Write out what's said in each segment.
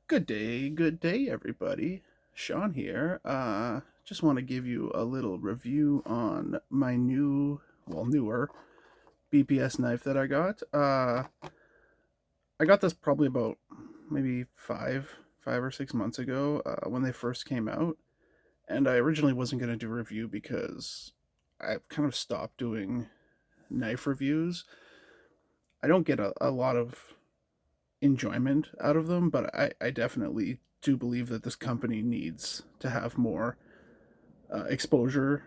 Good day, everybody. Sean here. Just want to give you a little review on my newer BPS knife that I got. I got this probably about maybe five or 6 months ago when they first came out, and I originally wasn't going to do a review because I kind of stopped doing knife reviews. I don't get a lot of enjoyment out of them, but I definitely do believe that this company needs to have more exposure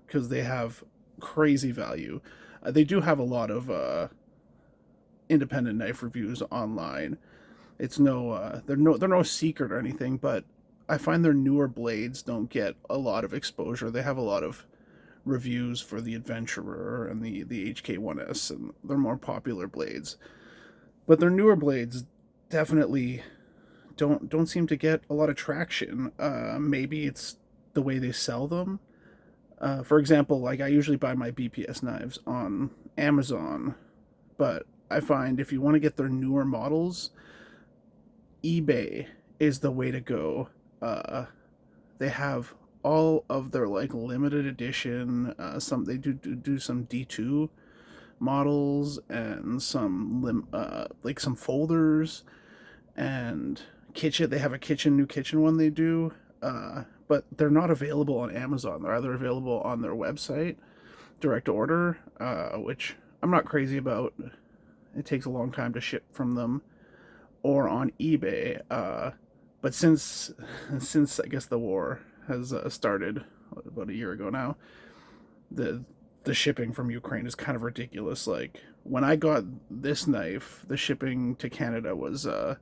because they have crazy value. They do have a lot of independent knife reviews online. It's no they're no secret or anything, but I find their newer blades don't get a lot of exposure. They have a lot of reviews for the Adventurer and the hk4, and they're more popular blades. But their newer blades definitely don't seem to get a lot of traction. Maybe it's the way they sell them. For example, like I usually buy my BPS knives on Amazon, but I find if you want to get their newer models, eBay is the way to go. They have all of their like limited edition. Some they do some D2 models and like some folders and kitchen. They have a new kitchen one they do, but they're not available on Amazon. They're either available on their website, direct order, which I'm not crazy about. It takes a long time to ship from them, or on eBay. But since I guess the war has started about a year ago now, the the shipping from Ukraine is kind of ridiculous. Like when I got this knife, the shipping to Canada was I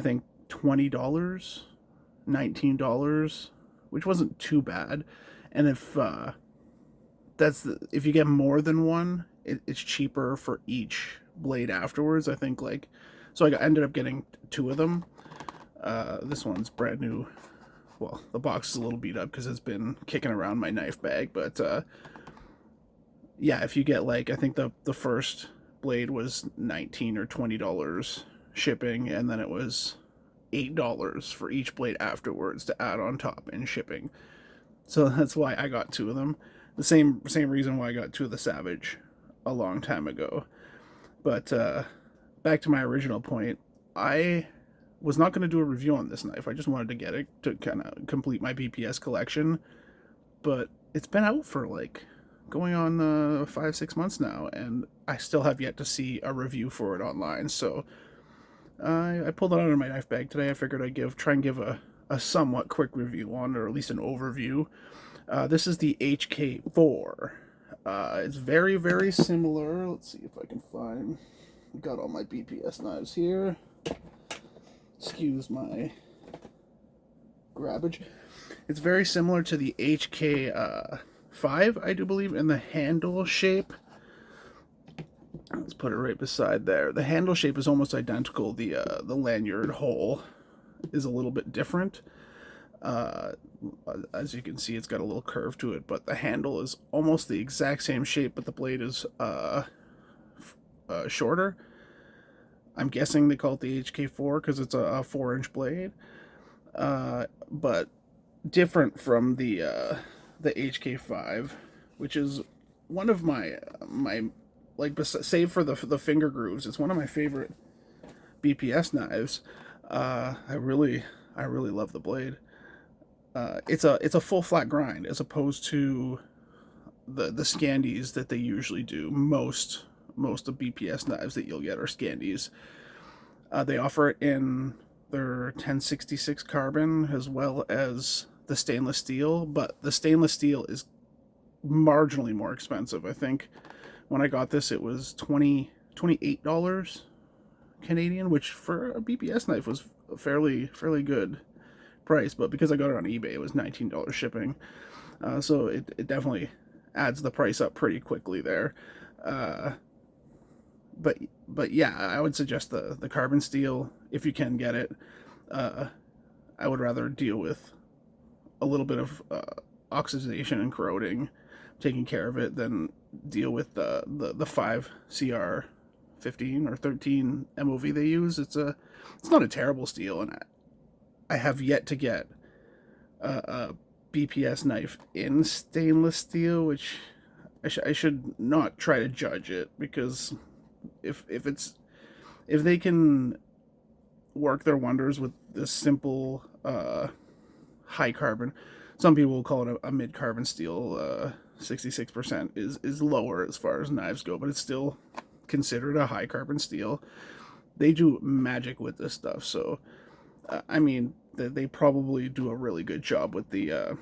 think $20, $19, which wasn't too bad. And if you get more than one, it's cheaper for each blade afterwards. I think like so I ended up getting two of them. This one's brand new. Well, the box is a little beat up because it's been kicking around my knife bag, but yeah, if you get like I think the first blade was $19 or $20 shipping, and then it was $8 for each blade afterwards to add on top in shipping. So that's why I got two of them. The same reason why I got two of the Savage a long time ago. But back to my original point, I was not going to do a review on this knife. I just wanted to get it to kind of complete my BPS collection. But it's been out for like going on 5 6 months now, and I still have yet to see a review for it online. So I pulled it out of my knife bag today. I figured I'd try and give a somewhat quick review on, or at least an overview. This is the hk4. It's very similar. Let's see if I can find. Got all my BPS knives here. Excuse my grabbage. It's very similar to the hk5, I do believe, in the handle shape. Let's put it right beside there. The handle shape is almost identical. The lanyard hole is a little bit different. Uh, as you can see, it's got a little curve to it, but the handle is almost the exact same shape, but the blade is shorter. I'm guessing they call it the hk4 because it's a 4-inch blade, but different from the hk5, which is one of my like save for the finger grooves. It's one of my favorite BPS knives. I really love the blade. It's a full flat grind as opposed to the Scandies that they usually do. Most of BPS knives that you'll get are Scandies. They offer it in their 1066 carbon as well as the stainless steel, but the stainless steel is marginally more expensive. I think when I got this, it was $28 Canadian, which for a BPS knife was a fairly good price. But because I got it on eBay, it was $19 shipping. So it definitely adds the price up pretty quickly there. Uh, but but yeah, I would suggest the carbon steel if you can get it. Uh, I would rather deal with a little bit of oxidation and corroding, taking care of it, than deal with the 5CR 15 or 13 MOV they use. It's not a terrible steel, and I have yet to get a BPS knife in stainless steel, which I should not try to judge it, because if they can work their wonders with this simple high carbon, some people will call it a mid carbon steel. 66% is lower as far as knives go, but it's still considered a high carbon steel. They do magic with this stuff, so I mean, they probably do a really good job with the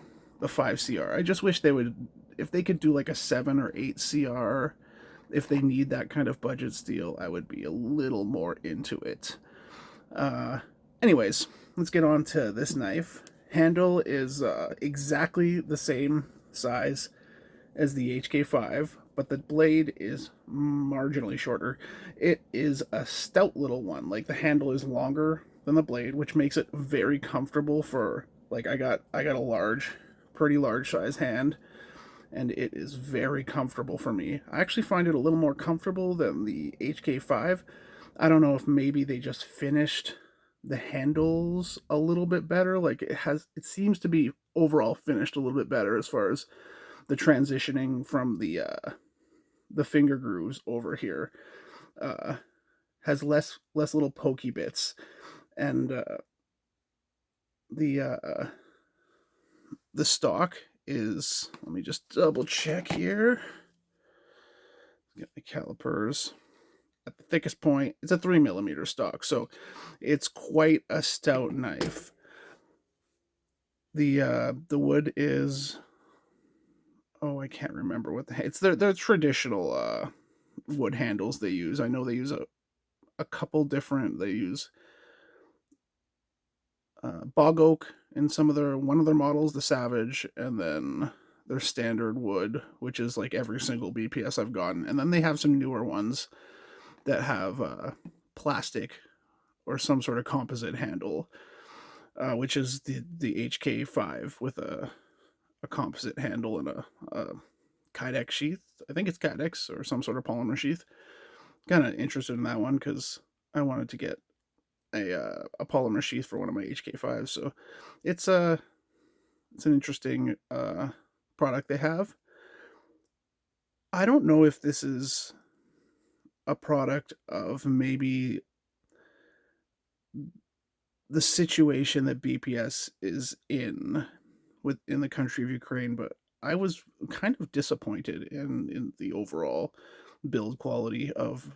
5 CR. I just wish they would, if they could do like a 7 or 8 CR. If they need that kind of budget steel, I would be a little more into it. Uh, Anyways, let's get on to this knife. Handle is exactly the same size as the hk4, but the blade is marginally shorter. It is a stout little one. Like, the handle is longer than the blade, which makes it very comfortable for, like, I got a pretty large size hand, and it is very comfortable for me. I actually find it a little more comfortable than the hk4. I don't know if maybe they just finished the handles a little bit better. Like, it seems to be overall finished a little bit better as far as the transitioning from the finger grooves over here. Uh, has less little pokey bits, and the the stock is, let me just double check here. Get the calipers. At the thickest point, it's a 3mm stock, so it's quite a stout knife. The wood is, oh, I can't remember what it's their traditional wood handles they use. I know they use a couple different. They use bog oak in one of their models, the Savage, and then their standard wood, which is like every single BPS I've gotten. And then they have some newer ones that have plastic or some sort of composite handle, which is the hk4 with a composite handle and a Kydex sheath. I think it's Kydex or some sort of polymer sheath. Kind of interested in that one because I wanted to get a polymer sheath for one of my hk4s. So it's it's an interesting product they have. I don't know if this is a product of maybe the situation that BPS is in within the country of Ukraine, but I was kind of disappointed in the overall build quality of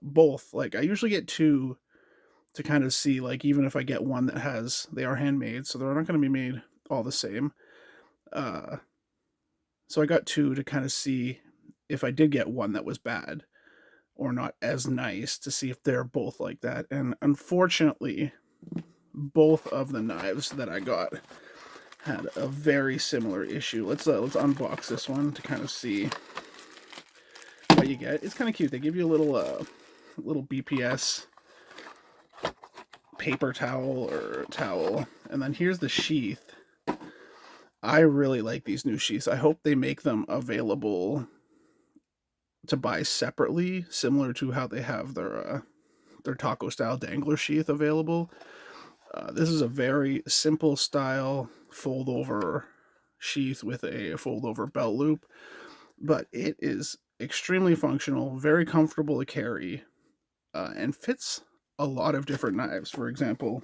both. Like, I usually get two to kind of see, like, even if I get one that they are handmade, so they're not going to be made all the same. Uh, so I got two to kind of see if I did get one that was bad or not as nice, to see if they're both like that. And unfortunately, both of the knives that I got had a very similar issue. Let's unbox this one to kind of see what you get. It's kind of cute. They give you a little BPS paper towel or towel, and then here's the sheath. I really like these new sheaths. I hope they make them available to buy separately, similar to how they have their taco style dangler sheath available. This is a very simple style fold over sheath with a fold over belt loop, but it is extremely functional, very comfortable to carry, and fits a lot of different knives. For example,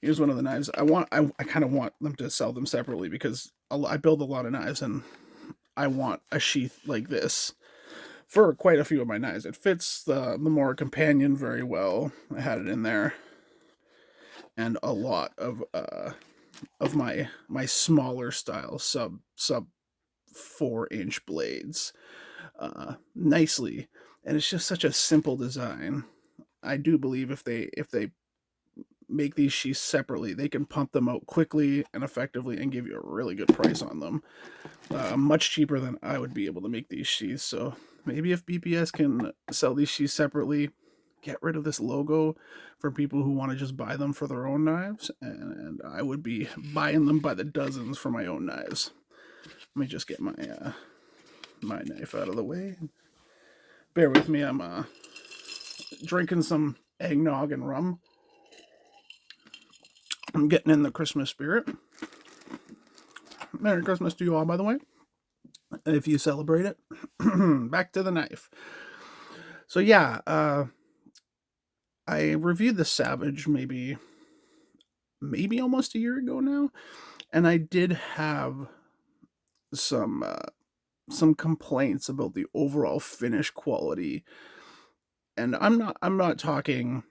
here's one of the knives. I kind of want them to sell them separately because I build a lot of knives and I want a sheath like this for quite a few of my knives. It fits the more companion very well. I had it in there, and a lot of my smaller style sub 4-inch blades nicely, and it's just such a simple design. I do believe if they make these sheaths separately, they can pump them out quickly and effectively and give you a really good price on them. Much cheaper than I would be able to make these sheaths. So maybe if BPS can sell these sheaths separately, get rid of this logo for people who want to just buy them for their own knives, and I would be buying them by the dozens for my own knives. Let me just get my my knife out of the way. Bear with me. I'm drinking some eggnog and rum. I'm getting in the Christmas spirit. Merry Christmas to you all, by the way, if you celebrate it. Back to the knife. So yeah, I reviewed the Savage maybe almost a year ago now, and I did have some some complaints about the overall finish quality. And I'm not talking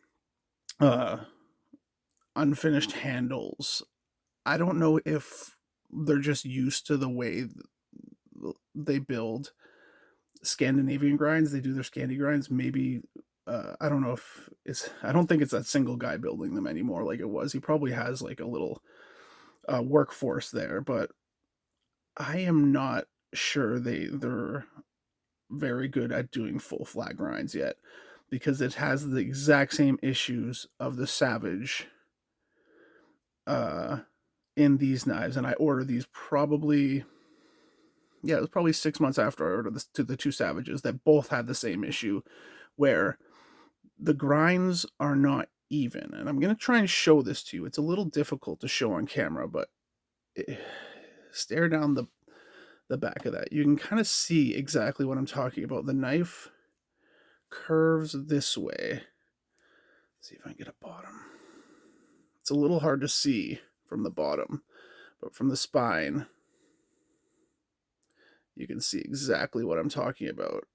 uh unfinished handles. I don't know if they're just used to the way they build Scandinavian grinds. They do their Scandi grinds. Maybe I don't know if it's. I don't think it's that single guy building them anymore like it was. He probably has like a little workforce there, but I am not sure they're very good at doing full flat grinds yet because it has the exact same issues of the Savage uh, in these knives, and I ordered these probably it was probably 6 months after I ordered the two Savages that both had the same issue where the grinds are not even. And I'm going to try and show this to you. It's a little difficult to show on camera, but stare down the back of that. You can kind of see exactly what I'm talking about. The knife curves this way. Let's see if I can get a bottom. It's a little hard to see from the bottom, but from the spine, you can see exactly what I'm talking about.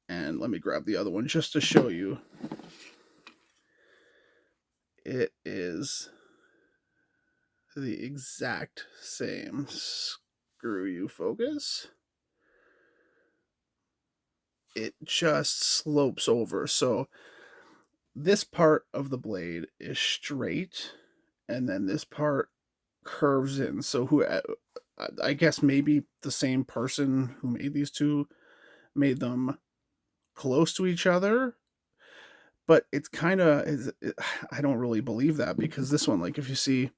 And let me grab the other one just to show you. It is the exact same. Screw you, focus. It just slopes over. So this part of the blade is straight, and then this part curves in. So who I guess maybe the same person who made these two made them close to each other, but it's kind of I don't really believe that because this one, like if you see,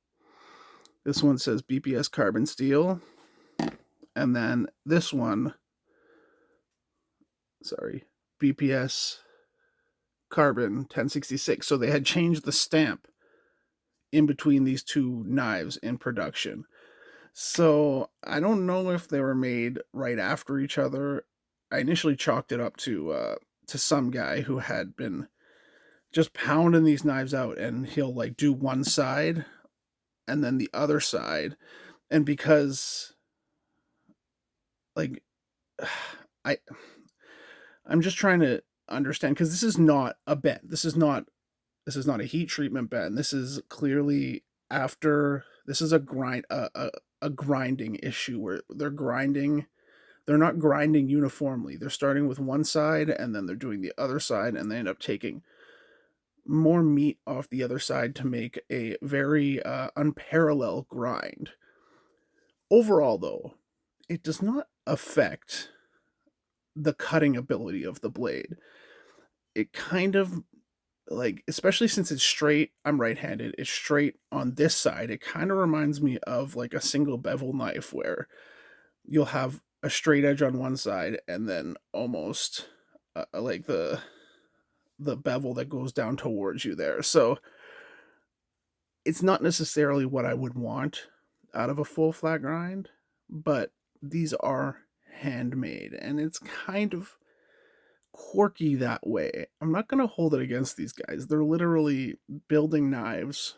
this one says BPS carbon steel, and then this one, sorry, BPS carbon 1066. So they had changed the stamp in between these two knives in production. So I don't know if they were made right after each other. I initially chalked it up to some guy who had been just pounding these knives out, and he'll like do one side and then the other side, and because like I I'm just trying to understand because this is not a bend. This is not a heat treatment bend. This is clearly after. This is a a grinding issue where they're grinding. They're not grinding uniformly. They're starting with one side and then they're doing the other side, and they end up taking more meat off the other side to make a very unparalleled grind. Overall, though, it does not affect the cutting ability of the blade. It kind of like, especially since it's straight, I'm right-handed, it's straight on this side. It kind of reminds me of like a single bevel knife where you'll have a straight edge on one side and then almost like the bevel that goes down towards you there. So it's not necessarily what I would want out of a full flat grind, but these are handmade and it's kind of quirky that way. I'm not going to hold it against these guys. They're literally building knives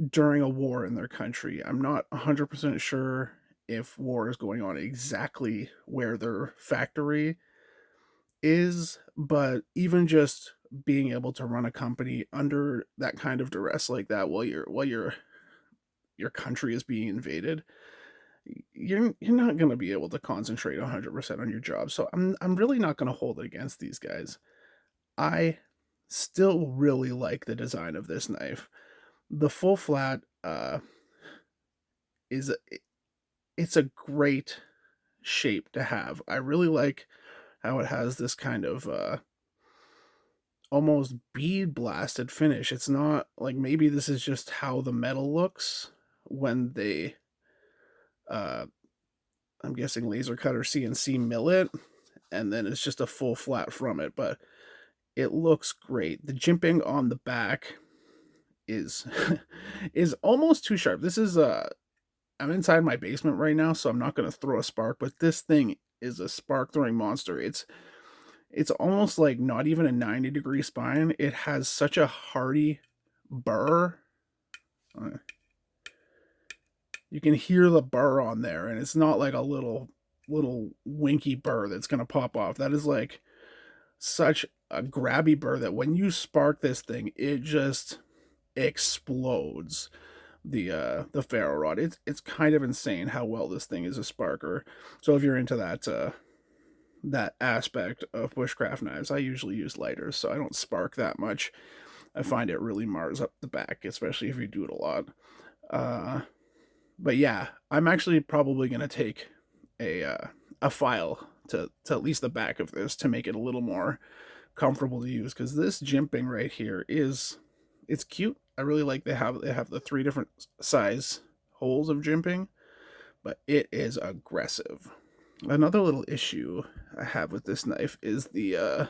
during a war in their country. I'm not 100% sure if war is going on exactly where their factory is, but even just being able to run a company under that kind of duress like that while your country is being invaded, you're not going to be able to concentrate 100% on your job. So I'm really not going to hold it against these guys. I still really like the design of this knife. The full flat is it's a great shape to have. I really like how it has this kind of almost bead blasted finish. It's not like, maybe this is just how the metal looks when they uh I'm guessing laser cut or CNC mill it, and then it's just a full flat from it, but it looks great. The jimping on the back is is almost too sharp. This is I'm inside my basement right now, so I'm not going to throw a spark, but this thing is a spark throwing monster. It's almost like not even a 90-degree spine. It has such a hearty burr. You can hear the burr on there, and it's not like a little winky burr that's going to pop off. That is like such a grabby burr that when you spark this thing, it just explodes the ferro rod. It's kind of insane how well this thing is a sparker. So if you're into that aspect of bushcraft knives, I usually use lighters, so I don't spark that much. I find it really mars up the back, especially if you do it a lot. But yeah, I'm actually probably gonna take a file to at least the back of this to make it a little more comfortable to use, because this jimping right here it's cute. I really like they have the 3 different size holes of jimping, but it is aggressive. Another little issue I have with this knife is the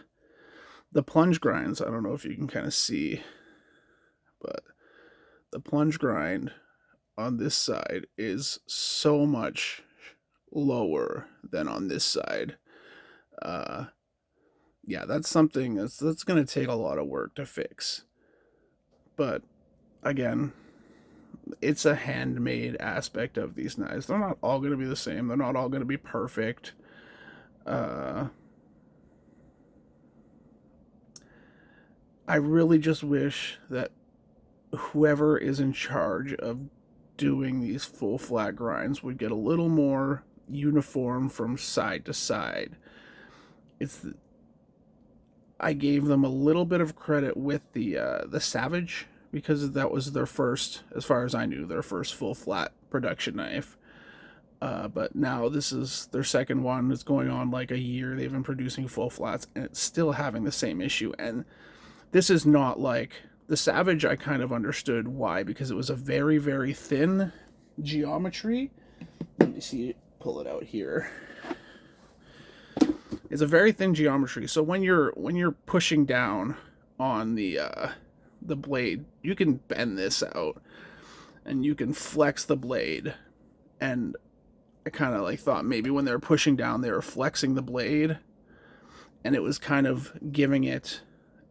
plunge grinds. I don't know if you can kind of see, but the plunge grind on this side is so much lower than on this side. Yeah, that's something that's going to take a lot of work to fix. But again, it's a handmade aspect of these knives. They're not all going to be the same. They're not all going to be perfect. I really just wish that whoever is in charge of doing these full flat grinds would get a little more uniform from side to side. I gave them a little bit of credit with the Savage, because that was their first, as far as I knew, their first full flat production knife. But now this is their second one. It's going on like a year. They've been producing full flats, and it's still having the same issue. And this is not like the Savage. I kind of understood why, because it was a very, very thin geometry. Let me see, pull it out here. It's a very thin geometry, so when you're pushing down on the blade, you can bend this out and you can flex the blade. And I kind of like thought maybe when they were pushing down, they were flexing the blade, and it was kind of giving it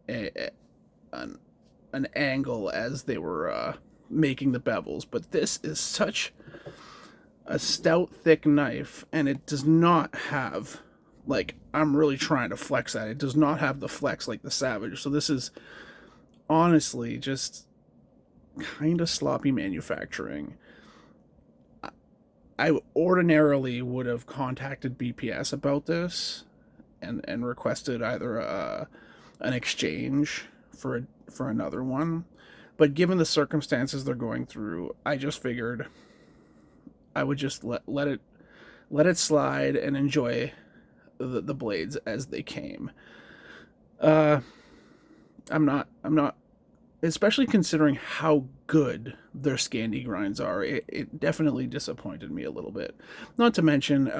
an angle as they were making the bevels. But this is such a stout, thick knife, and it does not have, like, I'm really trying to flex that. It does not have the flex like the Savage. So this is honestly just kind of sloppy manufacturing. I ordinarily would have contacted BPS about this and requested either an exchange for another one. But given the circumstances they're going through, I just figured I would just let it slide and enjoy the blades as they came. I'm not, especially considering how good their Scandi grinds are. It definitely disappointed me a little bit. Not to mention,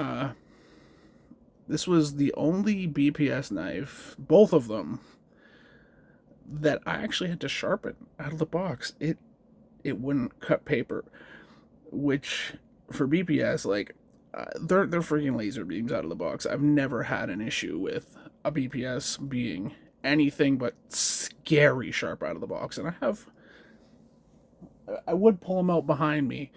this was the only BPS knife, both of them, that I actually had to sharpen out of the box. It wouldn't cut paper, which for BPS, like, they're freaking laser beams out of the box. I've never had an issue with a BPS being anything but scary sharp out of the box. And I would pull them out behind me,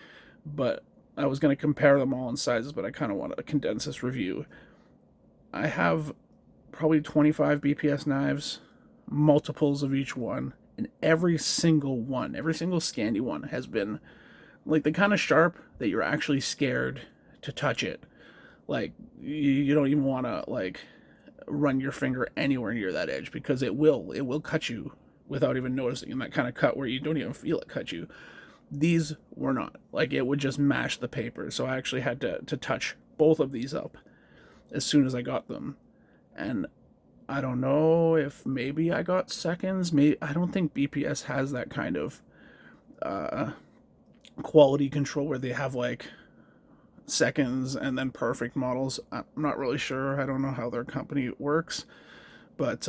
but I was going to compare them all in sizes, but I kind of want to condense this review. I have probably 25 BPS knives, multiples of each one, and every single Scandi one has been like the kind of sharp that you're actually scared to touch it. Like, you don't even want to, like, run your finger anywhere near that edge, because it will cut you without even noticing. And that kind of cut where you don't even feel it cut you. These were not. Like, it would just mash the paper. So I actually had to touch both of these up as soon as I got them. And I don't know if maybe I got seconds. I don't think BPS has that kind of quality control where they have, like, seconds and then perfect models. I'm not really sure. I don't know how their company works, but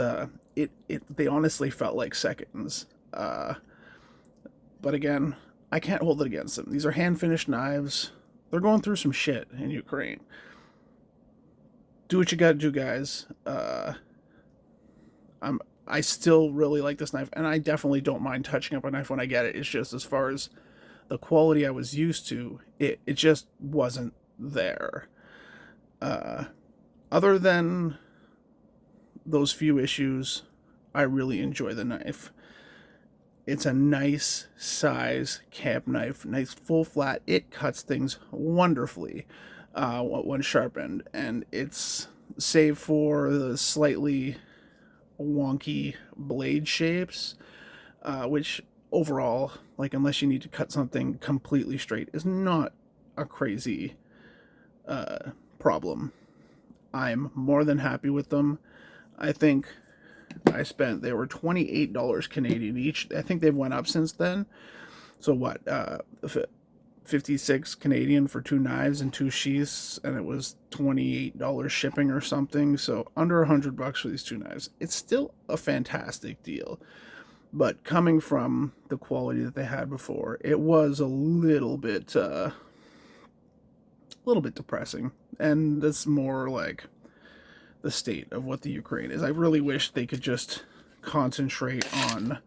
it they honestly felt like seconds. Uh, but again, I can't hold it against them. These are hand finished knives. They're going through some shit in Ukraine. Do what you gotta do, guys. I still really like this knife, and I definitely don't mind touching up a knife when I get it. It's just as far as the quality I was used to, it just wasn't there. Uh, Other than those few issues, I really enjoy the knife. It's a nice size camp knife, nice full flat. It cuts things wonderfully when sharpened, and it's save for the slightly wonky blade shapes, which overall, like unless you need to cut something completely straight, is not a crazy problem. I'm more than happy with them. I think they were $28 Canadian each. I think they've went up since then. So what, 56 Canadian for two knives and two sheaths, and it was $28 shipping or something. So under $100 for these two knives. It's still a fantastic deal. But coming from the quality that they had before, it was a little bit depressing. And that's more like the state of what the Ukraine is. I really wish they could just concentrate on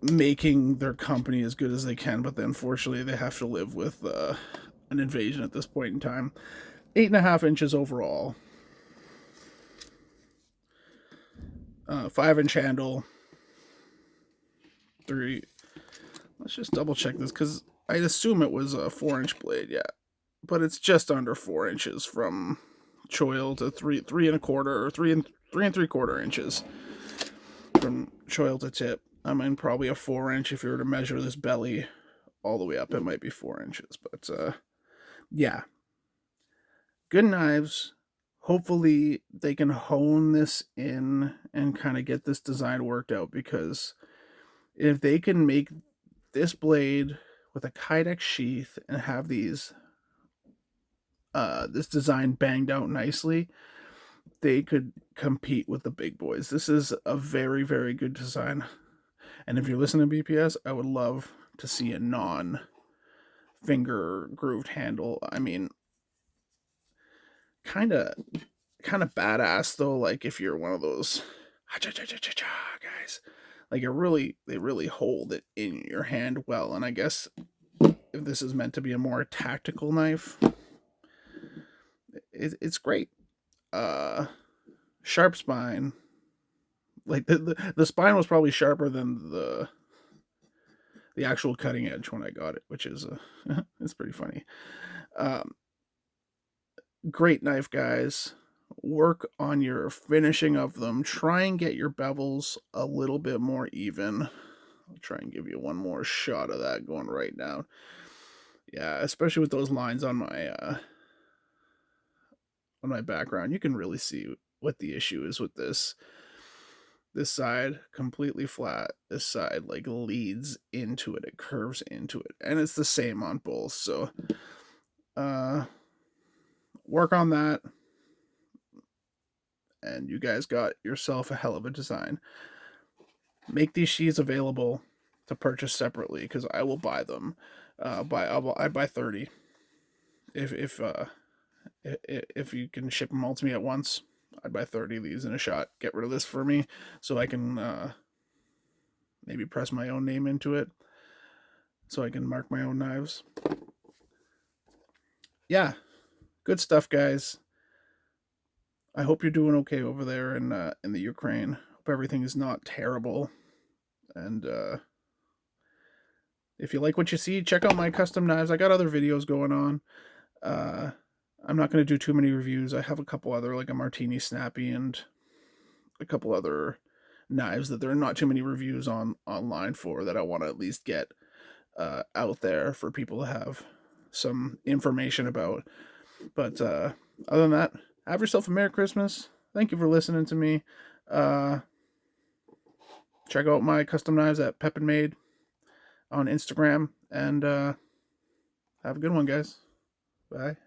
making their company as good as they can, but then unfortunately they have to live with an invasion at this point in time. 8.5 inches overall, 5-inch handle, three. Let's just double check this because I'd assume it was a 4-inch blade, yeah, but it's just under 4 inches from choil to three and a quarter, or three and 3/4 inches from choil to tip. I mean, probably a 4-inch if you were to measure this belly all the way up. It might be 4 inches, but yeah, good knives. Hopefully, they can hone this in and kind of get this design worked out, because if they can make this blade with a Kydex sheath and have this design banged out nicely, they could compete with the big boys. This is a very, very good design. And if you're listening to BPS, I would love to see a non finger grooved handle. I mean, kind of badass though, like if you're one of those guys, like they really hold it in your hand well. And I guess if this is meant to be a more tactical knife, it's great. uh Sharp spine, like the spine was probably sharper than the actual cutting edge when I got it, which is it's pretty funny. um Great knife, guys. Work on your finishing of them. Try and get your bevels a little bit more even. I'll try and give you one more shot of that going right down. Yeah, especially with those lines on my background, you can really see what the issue is with this. This side completely flat. This side like leads into it. It curves into it, and it's the same on both. So, work on that, and you guys got yourself a hell of a design. Make these sheaths available to purchase separately, because I will buy them. I'd buy 30 if you can ship them all to me at once. I'd buy 30 of these in a shot. Get rid of this for me, so I can maybe press my own name into it, so I can mark my own knives. Yeah, good stuff, guys. I hope you're doing okay over there in the Ukraine. Hope everything is not terrible. And if you like what you see, check out my custom knives. I got other videos going on. Uh, I'm not going to do too many reviews. I have a couple other, like a Martini Snappy and a couple other knives that there are not too many reviews online for, that I want to at least get out there for people to have some information about. But other than that, have yourself a Merry Christmas. Thank you for listening to me. Check out my custom knives at Pep and Made on Instagram, And have a good one, guys. Bye.